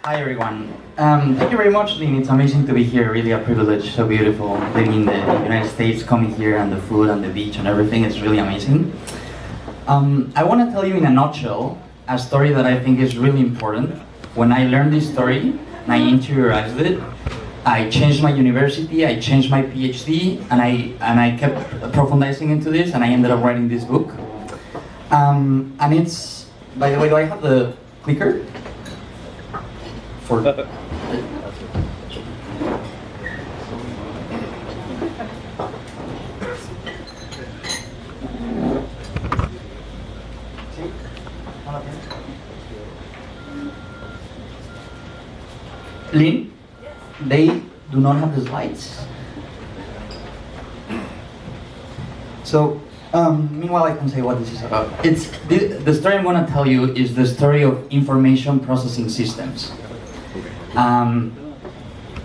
Hi everyone. Thank you very much, Lynn. It's amazing to be here. Really a privilege. So beautiful. Living in the United States, coming here, and the food and the beach and everything is really amazing. I want to tell you in a nutshell a story that I think is really important. When I learned this story and I interiorized it, I changed my university, I changed my Ph.D, and I kept profundizing into this, and I ended up writing this book. And it's, by the way, do I have the clicker? For Lynn, they do not have the slides. So, meanwhile, I can say what this is about. It's the story I'm going to tell you is the story of information processing systems,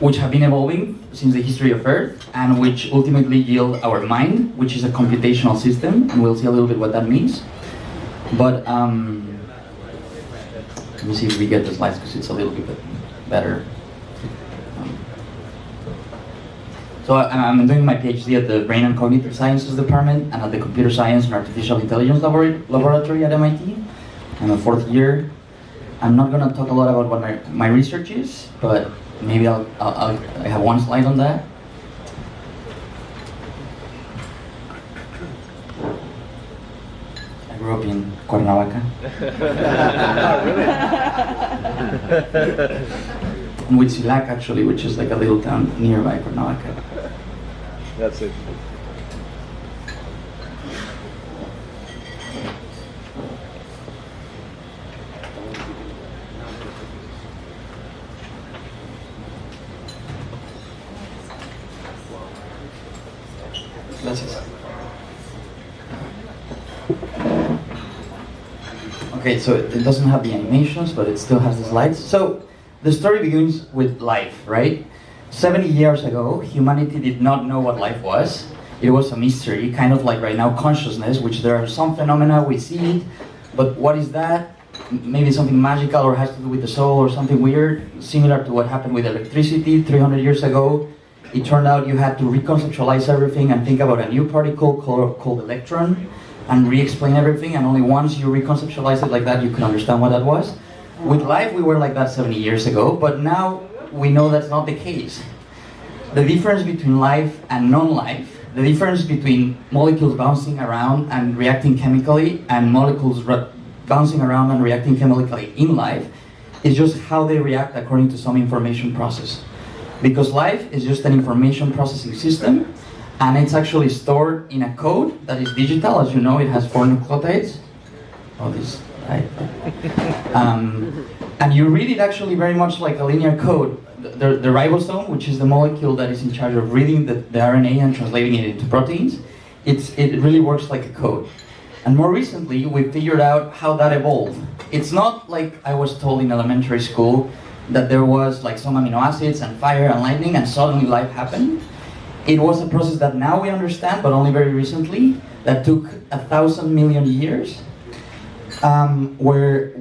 which have been evolving since the history of Earth, and which ultimately yield our mind, which is a computational system, and we'll see a little bit what that means. But let me see if we get the slides because it's a little bit better. So I'm doing my PhD at the Brain and Cognitive Sciences Department and at the Computer Science and Artificial Intelligence Laboratory at MIT. I'm a fourth year. I'm not going to talk a lot about what my research is, but maybe I have one slide on that. I grew up in Cuernavaca. In Huitzilac, actually, which is like a little town nearby Cuernavaca. That's it. Gracias. Okay, so it doesn't have the animations, but it still has the slides. So the story begins with life, right? 70 years ago, humanity did not know what life was. It was a mystery, kind of like right now consciousness, which there are some phenomena, we see it, but what is that? Maybe something magical or has to do with the soul or something weird, similar to what happened with electricity 300 years ago. It turned out you had to reconceptualize everything and think about a new particle called electron and re-explain everything, and only once you reconceptualize it like that, you can understand what that was. With life, we were like that 70 years ago, but now we know that's not the case. The difference between life and non-life, the difference between molecules bouncing around and reacting chemically and molecules bouncing around and reacting chemically in life is just how they react according to some information process. Because life is just an information processing system, and it's actually stored in a code that is digital. As you know, it has 4 nucleotides. Oh, this, right? And you read it actually very much like a linear code. The ribosome, which is the molecule that is in charge of reading the RNA and translating it into proteins, it really works like a code. And more recently, we figured out how that evolved. It's not like I was told in elementary school that there was like some amino acids and fire and lightning and suddenly life happened. It was a process that now we understand, but only very recently, that took 1,000 million years, where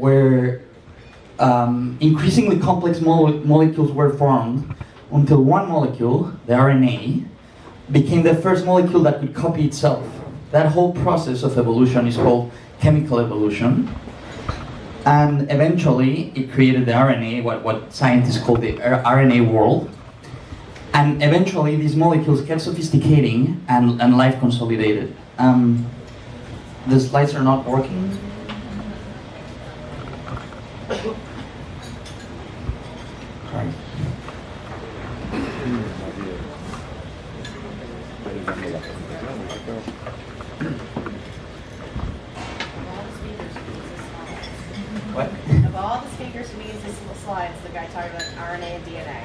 increasingly complex molecules were formed until one molecule, the RNA, became the first molecule that could copy itself. That whole process of evolution is called chemical evolution. And eventually, it created the RNA, what scientists call the RNA world. And eventually, these molecules kept sophisticating and life consolidated. The slides are not working. Sorry. What? Of all the speakers who use these slides, the guy talking about RNA and DNA.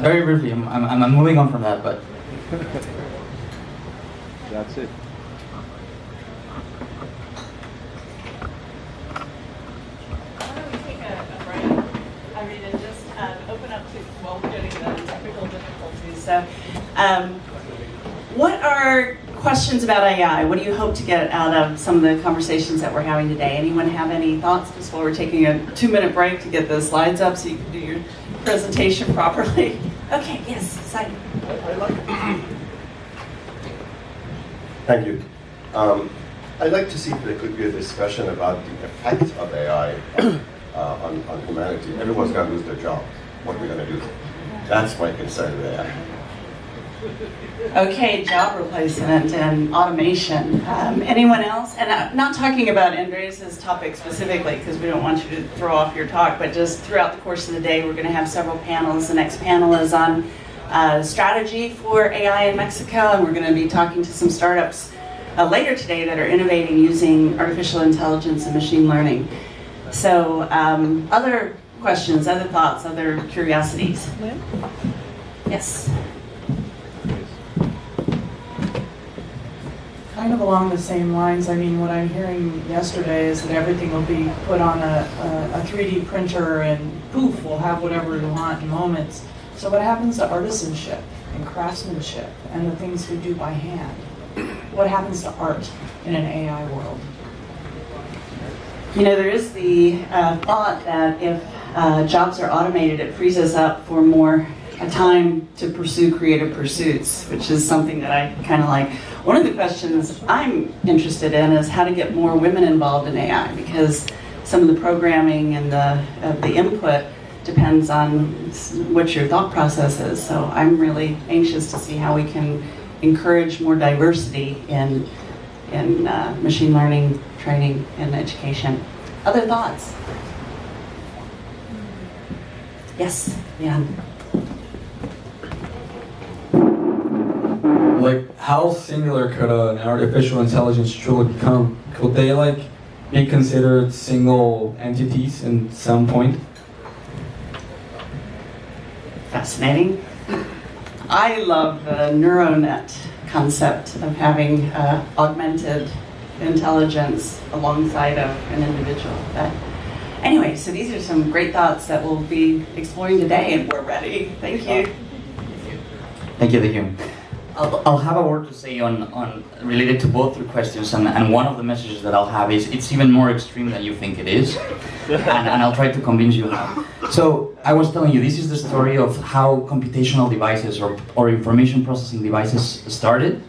Very briefly, I'm moving on from that, but That's it. Why don't we take a break? I mean, and just open up to, well, we're getting the technical difficulties. So, what are questions about AI? What do you hope to get out of some of the conversations that we're having today? Anyone have any thoughts just while we're taking a 2-minute break to get the slides up so you can do your presentation properly? Okay, yes, Simon. Thank you. I'd like to see if there could be a discussion about the effect of AI on humanity. Everyone's going to lose their job. What are we going to do? That's my concern with AI. Okay, job replacement and automation. Anyone else? And I'm not talking about Andres' topic specifically because we don't want you to throw off your talk, but just throughout the course of the day we're going to have several panels. The next panel is on strategy for AI in Mexico, and we're going to be talking to some startups later today that are innovating using artificial intelligence and machine learning. So other questions, other thoughts, other curiosities? Yes? Kind of along the same lines. I mean, what I'm hearing yesterday is that everything will be put on a 3D printer and poof, we'll have whatever we want in moments. So what happens to artisanship and craftsmanship and the things we do by hand? What happens to art in an AI world? You know, there is the thought that if jobs are automated, it frees us up for more time to pursue creative pursuits, which is something that I kind of like. One of the questions I'm interested in is how to get more women involved in AI, because some of the programming and the input depends on what your thought process is. So I'm really anxious to see how we can encourage more diversity in machine learning training and education. Other thoughts? Yes, Leon. Like, how singular could an artificial intelligence truly become? Could they, like, be considered single entities in some point? Fascinating. I love the neural net concept of having augmented intelligence alongside of an individual. But anyway, so these are some great thoughts that we'll be exploring today, and we're ready. Thank you. Thank you. I'll have a word to say on related to both the questions, and one of the messages that I'll have is it's even more extreme than you think it is, and I'll try to convince you how. So I was telling you, this is the story of how computational devices or information processing devices started,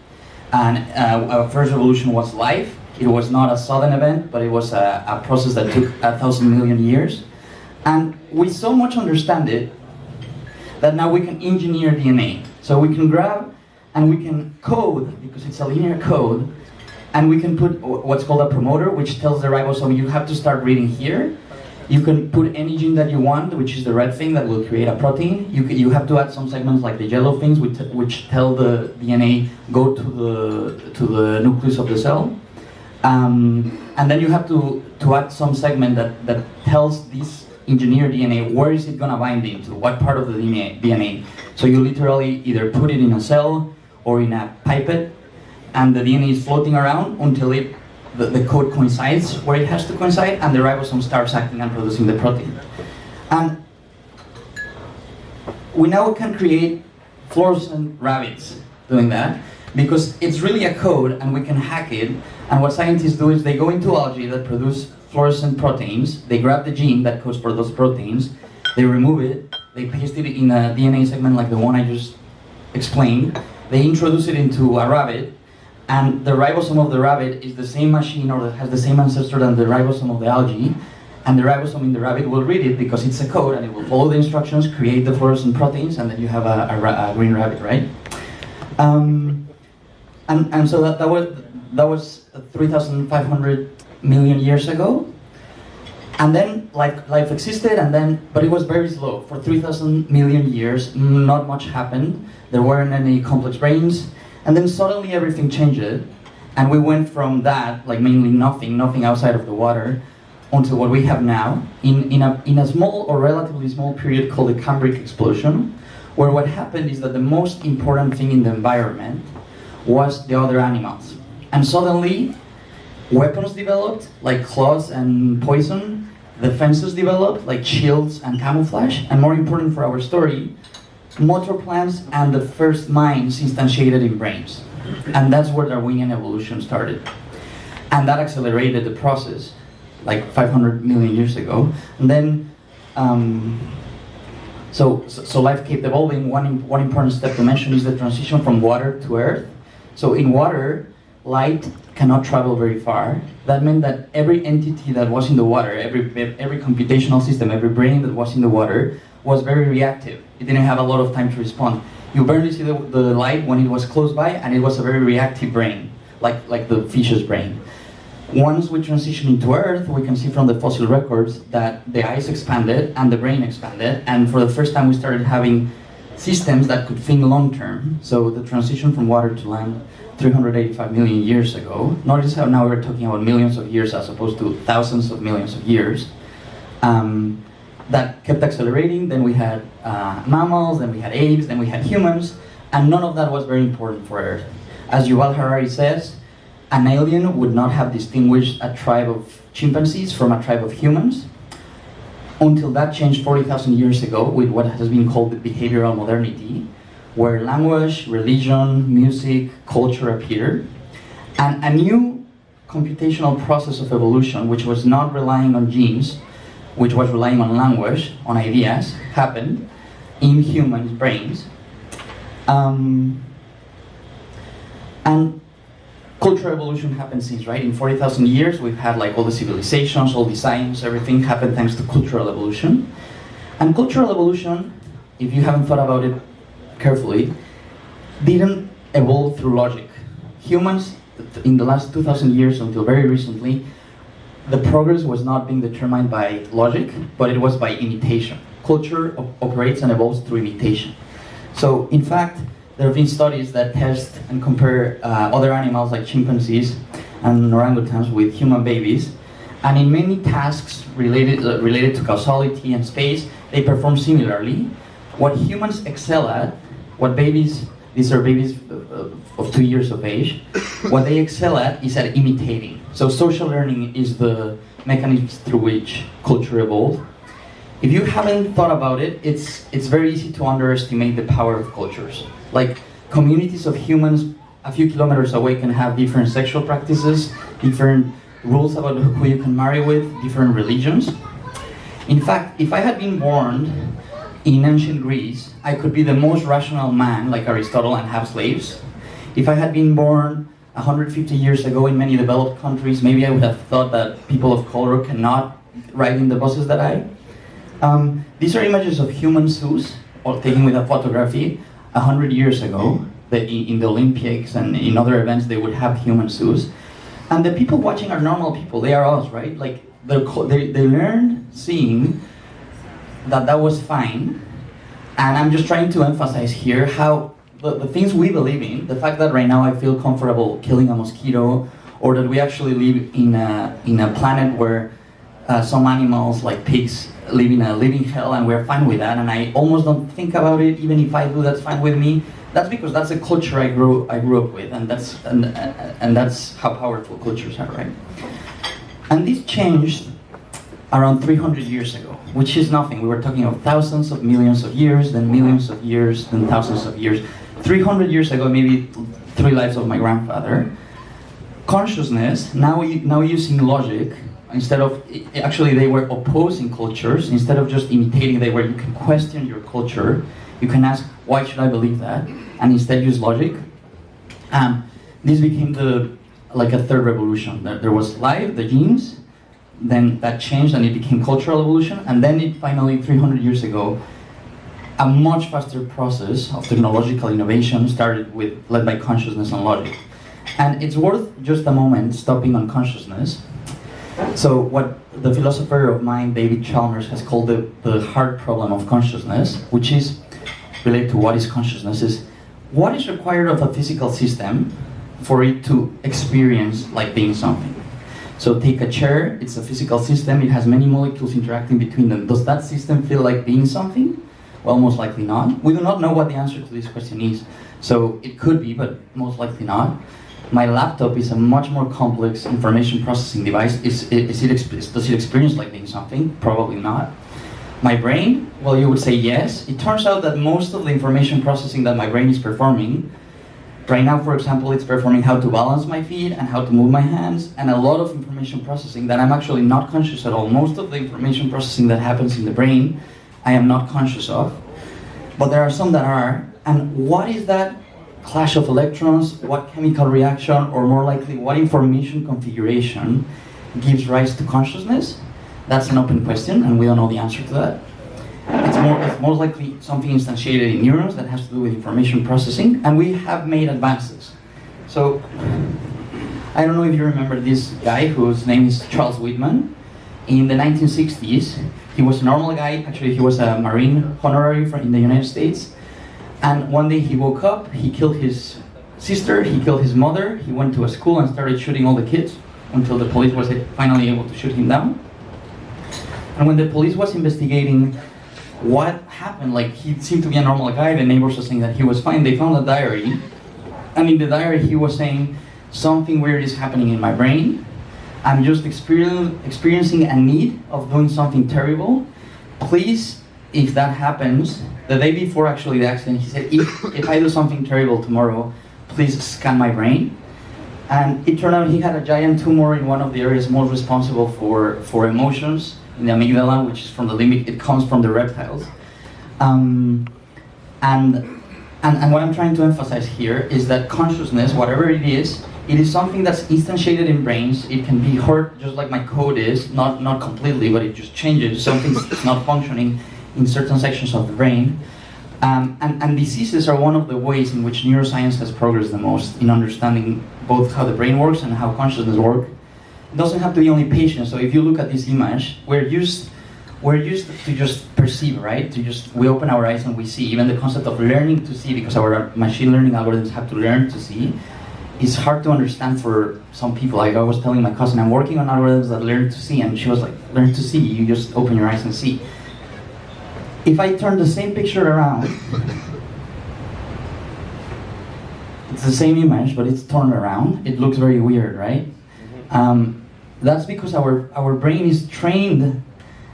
and our first revolution was life. It was not a sudden event, but it was a process that took 1,000 million years, and we so much understand it that now we can engineer DNA. So we can grab and we can code, because it's a linear code, and we can put what's called a promoter, which tells the ribosome you have to start reading here. You can put any gene that you want, which is the red thing that will create a protein. You have to add some segments like the yellow things, which tell the DNA go to the nucleus of the cell. And then you have to add some segment that tells this engineered DNA where is it gonna bind into, what part of the DNA. So you literally either put it in a cell or in a pipette, and the DNA is floating around until the code coincides where it has to coincide, and the ribosome starts acting and producing the protein. And we now can create fluorescent rabbits doing that, because it's really a code and we can hack it. And what scientists do is they go into algae that produce fluorescent proteins, they grab the gene that codes for those proteins, they remove it, they paste it in a DNA segment like the one I just explained, they introduce it into a rabbit, and the ribosome of the rabbit is the same machine or has the same ancestor than the ribosome of the algae, and the ribosome in the rabbit will read it because it's a code, and it will follow the instructions, create the fluorescent proteins, and then you have a green rabbit, right? And so that was 3,500 million years ago. And then life existed, but it was very slow. For 3,000 million years, not much happened. There weren't any complex brains. And then suddenly everything changed. And we went from that, like mainly nothing outside of the water, onto what we have now, in a small or relatively small period called the Cambrian Explosion, where what happened is that the most important thing in the environment was the other animals. And suddenly, weapons developed, like claws and poison. Defenses developed, like shields and camouflage. And more important for our story, motor plants, and the first minds instantiated in brains. And that's where Darwinian evolution started. And that accelerated the process, like 500 million years ago. And then, so life kept evolving. One important step to mention is the transition from water to earth. So in water, light cannot travel very far. That meant that every entity that was in the water, every computational system, every brain that was in the water was very reactive. It didn't have a lot of time to respond. You barely see the light when it was close by, and it was a very reactive brain, like the fish's brain. Once we transition into Earth, we can see from the fossil records that the eyes expanded and the brain expanded, and for the first time we started having systems that could think long term. So the transition from water to land 385 million years ago. Notice how now we're talking about millions of years as opposed to thousands of millions of years. That kept accelerating. Then we had mammals, then we had apes, then we had humans, and none of that was very important for Earth. As Yuval Harari says, an alien would not have distinguished a tribe of chimpanzees from a tribe of humans until that changed 40,000 years ago with what has been called the behavioral modernity, where language, religion, music, culture appeared, and a new computational process of evolution, which was not relying on genes, which was relying on language, on ideas, happened in human brains. And cultural evolution happened since, right? In 40,000 years, we've had like all the civilizations, all the science, everything happened thanks to cultural evolution. And cultural evolution, if you haven't thought about it carefully, didn't evolve through logic. Humans, in the last 2,000 years until very recently, the progress was not being determined by logic, but it was by imitation. Culture operates and evolves through imitation. So, in fact, there have been studies that test and compare other animals like chimpanzees and orangutans with human babies, and in many tasks related to causality and space, they perform similarly. What humans excel at, what babies, these are babies of 2 years of age, what they excel at is at imitating. So social learning is the mechanism through which culture evolved. If you haven't thought about it, it's very easy to underestimate the power of cultures. Like communities of humans a few kilometers away can have different sexual practices, different rules about who you can marry with, different religions. In fact, if I had been born in ancient Greece, I could be the most rational man like Aristotle and have slaves. If I had been born 150 years ago in many developed countries, maybe I would have thought that people of color cannot ride in the buses that I. These are images of human zoos, or taken with a photography 100 years ago. In the Olympics and in other events, they would have human zoos. And the people watching are normal people. They are us, right? Like they learned seeing that was fine. And I'm just trying to emphasize here how the things we believe in, the fact that right now I feel comfortable killing a mosquito, or that we actually live in a planet where some animals like pigs live in a living hell and we're fine with that, and I almost don't think about it. Even if I do, that's fine with me. That's because that's a culture I grew up with, and that's how powerful cultures are, right? And this changed around 300 years ago, which is nothing. We were talking of thousands of millions of years, then millions of years, then thousands of years. 300 years ago, maybe 3 lives of my grandfather. Consciousness, now using logic, instead of, actually they were opposing cultures, instead of just imitating, you can question your culture, you can ask, why should I believe that? And instead use logic. This became a third revolution. There was life, the genes, then that changed and it became cultural evolution, and then it finally, 300 years ago, a much faster process of technological innovation started led by consciousness and logic. And it's worth just a moment stopping on consciousness. So what the philosopher of mind, David Chalmers, has called the hard problem of consciousness, which is related to what is consciousness, is what is required of a physical system for it to experience like being something. So take a chair, it's a physical system, it has many molecules interacting between them. Does that system feel like being something? Well, most likely not. We do not know what the answer to this question is. So it could be, but most likely not. My laptop is a much more complex information processing device. Does it experience like being something? Probably not. My brain? Well, you would say yes. It turns out that most of the information processing that my brain is performing, right now, for example, it's performing how to balance my feet and how to move my hands, and a lot of information processing that I'm actually not conscious at all. Most of the information processing that happens in the brain, I am not conscious of. But there are some that are. And what is that clash of electrons? What chemical reaction, or more likely, what information configuration gives rise to consciousness? That's an open question, and we don't know the answer to that. It's most likely something instantiated in neurons that has to do with information processing, and we have made advances. So, I don't know if you remember this guy whose name is Charles Whitman. In the 1960s, he was a normal guy. Actually, he was a Marine honorary in the United States. And one day he woke up, he killed his sister, he killed his mother, he went to a school and started shooting all the kids until the police was finally able to shoot him down. And when the police was investigating what happened, like he seemed to be a normal guy, the neighbors were saying that he was fine, they found a diary. And in the diary he was saying, something weird is happening in my brain. I'm just experiencing a need of doing something terrible. Please, if that happens, the day before actually the accident, he said, if I do something terrible tomorrow, please scan my brain. And it turned out he had a giant tumor in one of the areas most responsible for emotions, in the amygdala, which is from the limbic, it comes from the reptiles. And what I'm trying to emphasize here is that consciousness, whatever it is something that's instantiated in brains. It can be hurt just like my code is, not completely, but it just changes. Something's not functioning in certain sections of the brain. And diseases are one of the ways in which neuroscience has progressed the most in understanding both how the brain works and how consciousness works. It doesn't have to be only patients. So if you look at this image, we're used to just perceive, right? We open our eyes and we see. Even the concept of learning to see, because our machine learning algorithms have to learn to see, is hard to understand for some people. Like I was telling my cousin, I'm working on algorithms that learn to see, and she was like, learn to see, you just open your eyes and see. If I turn the same picture around, it's the same image, but it's turned around. It looks very weird, right? That's because our brain is trained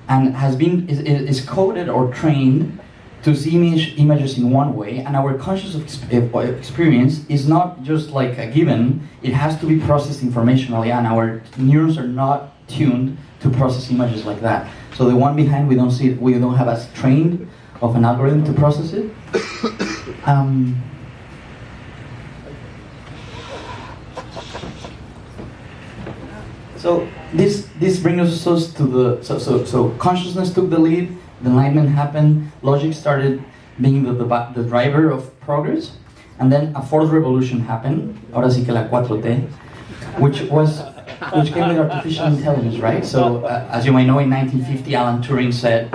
and is coded or trained to see images in one way, and our conscious experience is not just like a given. It has to be processed informationally, and our neurons are not tuned to process images like that. So the one behind, we don't have as trained of an algorithm to process it. So this brings us to the so consciousness took the lead. The Enlightenment happened. Logic started being the driver of progress, and then a fourth revolution happened. Ahora sí que la 4T, which came with artificial intelligence, right? So as you might know, in 1950, Alan Turing said,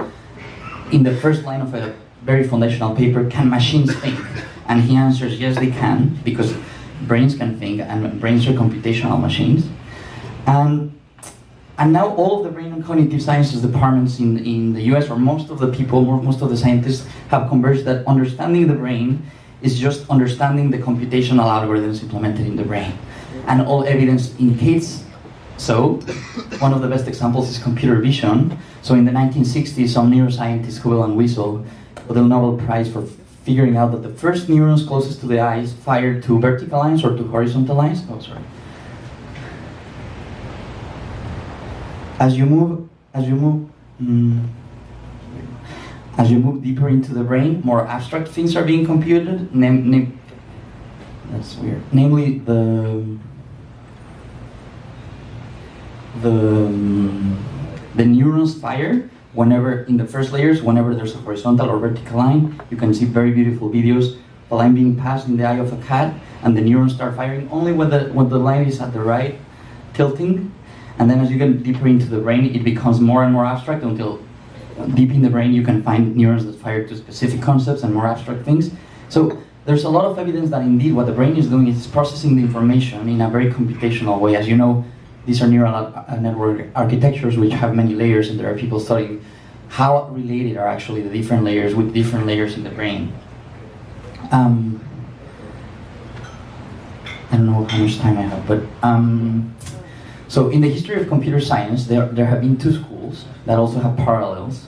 in the first line of a very foundational paper, "Can machines think?" And he answers, yes, they can, because brains can think, and brains are computational machines. And now all of the brain and cognitive sciences departments in the US, or most of the people, most of the scientists, have converged that understanding the brain is just understanding the computational algorithms implemented in the brain. And all evidence indicates so. One of the best examples is computer vision. So in the 1960s, some neuroscientist, Hubel and Wiesel, got the Nobel Prize for figuring out that the first neurons closest to the eyes fired to vertical lines or to horizontal lines. Oh, sorry. As you move deeper into the brain, more abstract things are being computed. That's weird. Namely, the neurons fire whenever in the first layers, whenever there's a horizontal or vertical line. You can see very beautiful videos. The line being passed in the eye of a cat, and the neurons start firing only when the line is at the right tilting. And then as you get deeper into the brain, it becomes more and more abstract until deep in the brain you can find neurons that fire to specific concepts and more abstract things. So there's a lot of evidence that indeed what the brain is doing is processing the information in a very computational way. As you know, these are neural network architectures which have many layers, and there are people studying how related are actually the different layers with different layers in the brain. I don't know how much time I have, but so in the history of computer science, there have been two schools that also have parallels.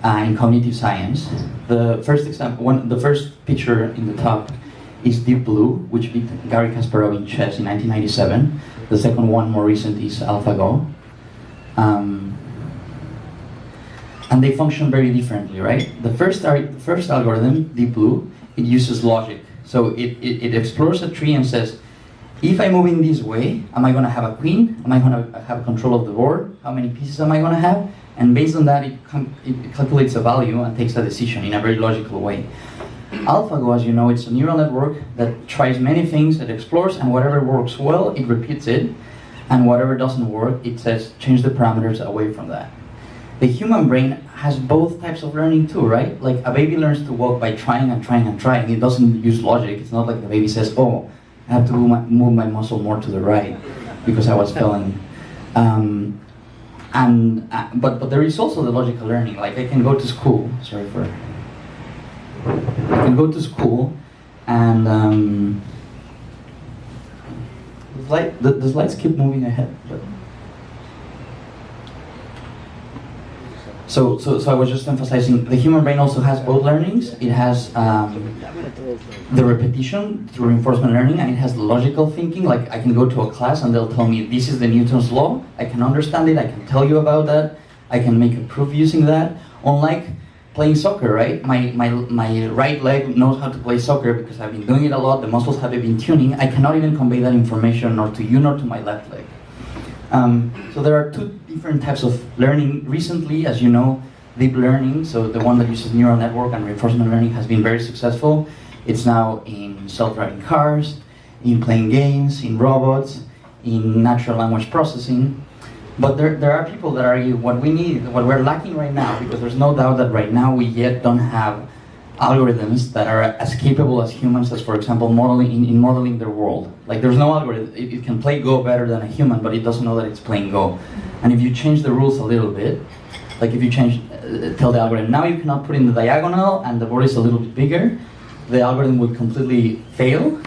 in cognitive science. The first example, the first picture in the top is Deep Blue, which beat Gary Kasparov in chess in 1997. The second one, more recent, is AlphaGo. And they function very differently, right? The first algorithm, Deep Blue, it uses logic. So it explores a tree and says, if I move in this way, am I going to have a queen? Am I going to have control of the board? How many pieces am I going to have? And based on that, it calculates a value and takes a decision in a very logical way. AlphaGo, as you know, it's a neural network that tries many things, it explores, and whatever works well, it repeats it, and whatever doesn't work, it says, change the parameters away from that. The human brain has both types of learning too, right? Like a baby learns to walk by trying and trying and trying. It doesn't use logic. It's not like the baby says, oh, I have to move my muscle more to the right because I was failing. But there is also the logical learning. Like I can go to school, I can go to school and the slides keep moving ahead. But So I was just emphasizing the human brain also has both learnings. It has the repetition through reinforcement learning, and it has logical thinking. Like I can go to a class and they'll tell me this is the Newton's law. I can understand it. I can tell you about that. I can make a proof using that. Unlike playing soccer, right? My right leg knows how to play soccer because I've been doing it a lot. The muscles have been tuning. I cannot even convey that information nor to you nor to my left leg. So there are two different types of learning. Recently, as you know, deep learning, so the one that uses neural network and reinforcement learning, has been very successful. It's now in self-driving cars, in playing games, in robots, in natural language processing. But there are people that argue what we're lacking right now, because there's no doubt that right now we yet don't have algorithms that are as capable as humans as, for example, modeling their world. Like there's no algorithm, it can play Go better than a human, but it doesn't know that it's playing Go. And if you change the rules a little bit, like if you tell the algorithm, now you cannot put in the diagonal and the board is a little bit bigger, the algorithm would completely fail,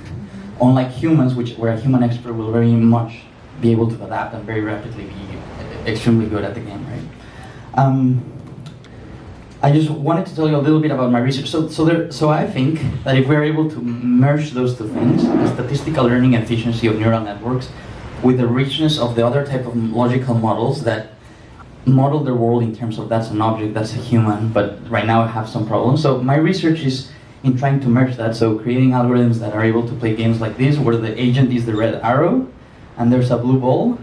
unlike humans, where a human expert will very much be able to adapt and very rapidly be extremely good at the game, right? I just wanted to tell you a little bit about my research. So I think that if we're able to merge those two things, the statistical learning efficiency of neural networks with the richness of the other type of logical models that model the world in terms of that's an object, that's a human, but right now I have some problems. So my research is in trying to merge that, so creating algorithms that are able to play games like this, where the agent is the red arrow, and there's a blue ball,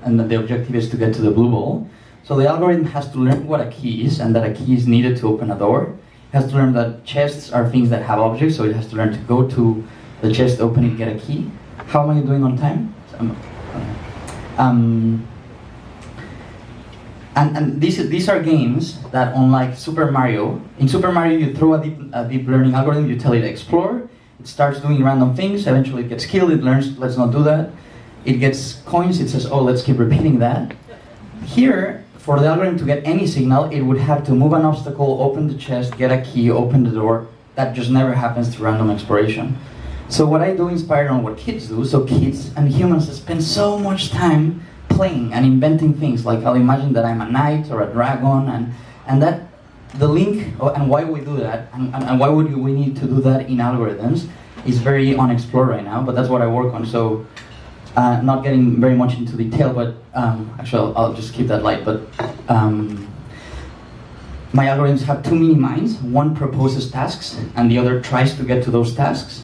and the objective is to get to the blue ball. So the algorithm has to learn what a key is, and that a key is needed to open a door. It has to learn that chests are things that have objects, so it has to learn to go to the chest, open it, get a key. How am I doing on time? And these are games that, unlike Super Mario, in Super Mario you throw a deep learning algorithm, you tell it explore, it starts doing random things, eventually it gets killed, it learns, let's not do that. It gets coins, it says, oh, let's keep repeating that. Here, for the algorithm to get any signal, it would have to move an obstacle, open the chest, get a key, open the door. That just never happens through random exploration. So what I do inspired on what kids do, so kids and humans spend so much time playing and inventing things, like I'll imagine that I'm a knight or a dragon, and that the link, and why we do that, and why would we need to do that in algorithms, is very unexplored right now, but that's what I work on. So not getting very much into detail, but actually I'll just keep that light, but my algorithms have two mini minds. One proposes tasks, and the other tries to get to those tasks.